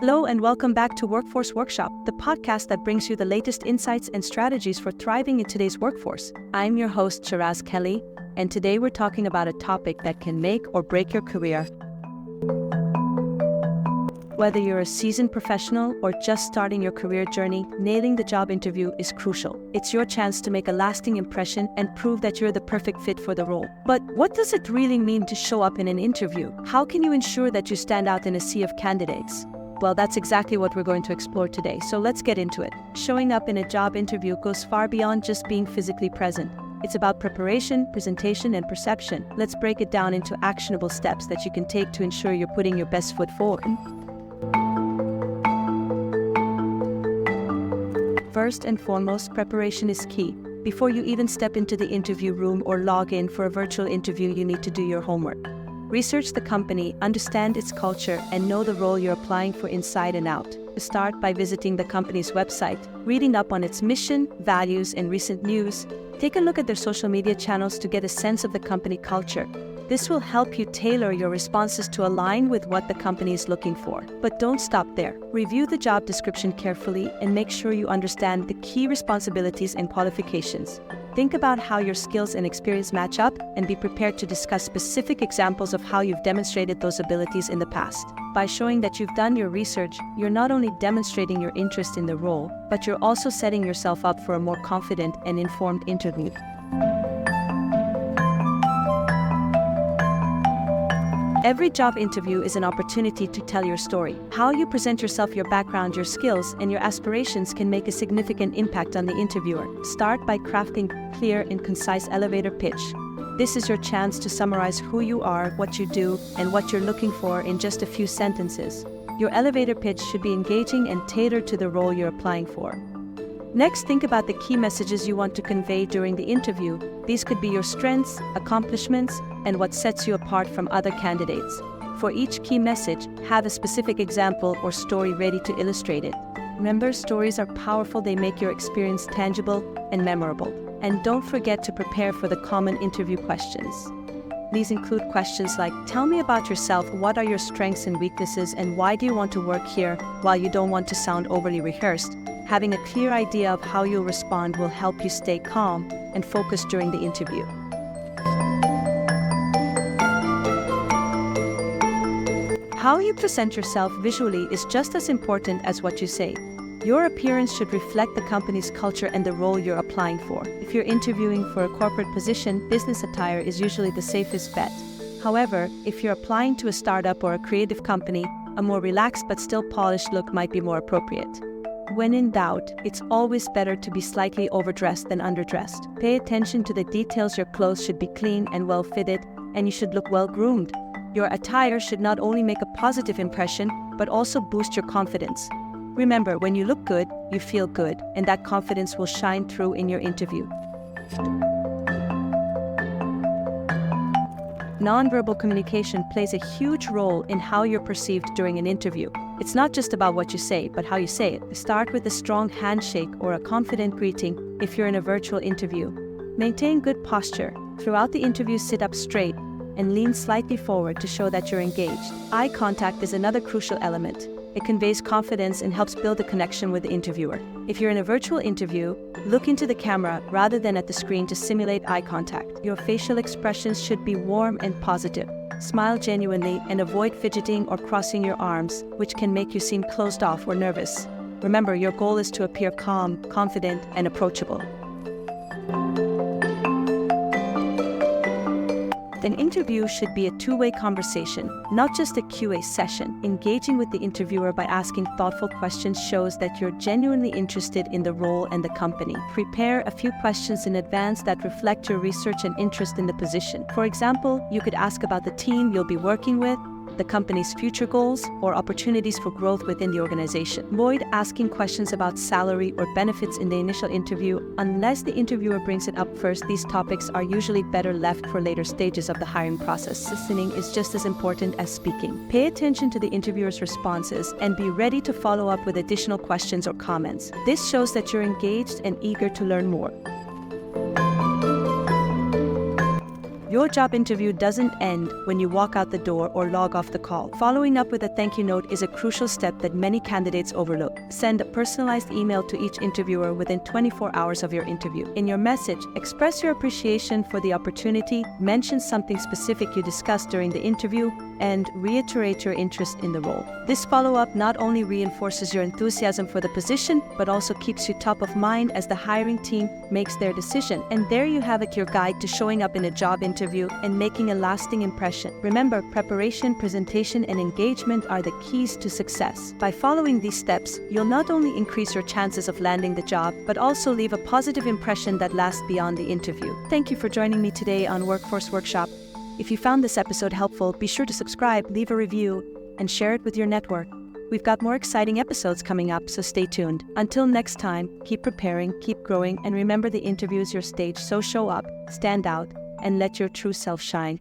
Hello and welcome back to Workforce Workshop, the podcast that brings you the latest insights and strategies for thriving in today's workforce. I'm your host, Shiraz Kelly, and today we're talking about a topic that can make or break your career. Whether you're a seasoned professional or just starting your career journey, nailing the job interview is crucial. It's your chance to make a lasting impression and prove that you're the perfect fit for the role. But what does it really mean to show up in an interview? How can you ensure that you stand out in a sea of candidates? Well, that's exactly what we're going to explore today, so let's get into it. Showing up in a job interview goes far beyond just being physically present. It's about preparation, presentation, and perception. Let's break it down into actionable steps that you can take to ensure you're putting your best foot forward. First and foremost, preparation is key. Before you even step into the interview room or log in for a virtual interview, you need to do your homework. Research the company, understand its culture, and know the role you're applying for inside and out. Start by visiting the company's website, reading up on its mission, values, and recent news. Take a look at their social media channels to get a sense of the company culture. This will help you tailor your responses to align with what the company is looking for. But don't stop there. Review the job description carefully and make sure you understand the key responsibilities and qualifications. Think about how your skills and experience match up and be prepared to discuss specific examples of how you've demonstrated those abilities in the past. By showing that you've done your research, you're not only demonstrating your interest in the role, but you're also setting yourself up for a more confident and informed interview. Every job interview is an opportunity to tell your story. How you present yourself, your background, your skills, and your aspirations can make a significant impact on the interviewer. Start by crafting a clear and concise elevator pitch. This is your chance to summarize who you are, what you do, and what you're looking for in just a few sentences. Your elevator pitch should be engaging and tailored to the role you're applying for. Next, think about the key messages you want to convey during the interview. These could be your strengths, accomplishments, and what sets you apart from other candidates. For each key message, have a specific example or story ready to illustrate it. Remember, stories are powerful. They make your experience tangible and memorable. And don't forget to prepare for the common interview questions. These include questions like, tell me about yourself, what are your strengths and weaknesses, and why do you want to work here? While you don't want to sound overly rehearsed, having a clear idea of how you'll respond will help you stay calm and focused during the interview. How you present yourself visually is just as important as what you say. Your appearance should reflect the company's culture and the role you're applying for. If you're interviewing for a corporate position, business attire is usually the safest bet. However, if you're applying to a startup or a creative company, a more relaxed but still polished look might be more appropriate. When in doubt, it's always better to be slightly overdressed than underdressed. Pay attention to the details. Your clothes should be clean and well-fitted, and you should look well-groomed. Your attire should not only make a positive impression, but also boost your confidence. Remember, when you look good, you feel good, and that confidence will shine through in your interview. Nonverbal communication plays a huge role in how you're perceived during an interview. It's not just about what you say, but how you say it. Start with a strong handshake or a confident greeting if you're in a virtual interview. Maintain good posture. Throughout the interview, sit up straight and lean slightly forward to show that you're engaged. Eye contact is another crucial element. It conveys confidence and helps build a connection with the interviewer. If you're in a virtual interview, look into the camera rather than at the screen to simulate eye contact. Your facial expressions should be warm and positive. Smile genuinely and avoid fidgeting or crossing your arms, which can make you seem closed off or nervous. Remember, your goal is to appear calm, confident, and approachable. An interview should be a two-way conversation, not just a QA session. Engaging with the interviewer by asking thoughtful questions shows that you're genuinely interested in the role and the company. Prepare a few questions in advance that reflect your research and interest in the position. For example, you could ask about the team you'll be working with, the company's future goals, or opportunities for growth within the organization. Avoid asking questions about salary or benefits in the initial interview unless the interviewer brings it up first. These topics are usually better left for later stages of the hiring process. Listening is just as important as speaking. Pay attention to the interviewer's responses and be ready to follow up with additional questions or comments. This shows that you're engaged and eager to learn more. Your job interview doesn't end when you walk out the door or log off the call. Following up with a thank you note is a crucial step that many candidates overlook. Send a personalized email to each interviewer within 24 hours of your interview. In your message, express your appreciation for the opportunity, mention something specific you discussed during the interview, and reiterate your interest in the role. This follow-up not only reinforces your enthusiasm for the position, but also keeps you top of mind as the hiring team makes their decision. And there you have it, your guide to showing up in a job interview and making a lasting impression. Remember, preparation, presentation, and engagement are the keys to success. By following these steps, you'll not only increase your chances of landing the job, but also leave a positive impression that lasts beyond the interview. Thank you for joining me today on Workforce Workshop. If you found this episode helpful, be sure to subscribe, leave a review, and share it with your network. We've got more exciting episodes coming up, so stay tuned. Until next time, keep preparing, keep growing, and remember the interview is your stage, so show up, stand out, and let your true self shine.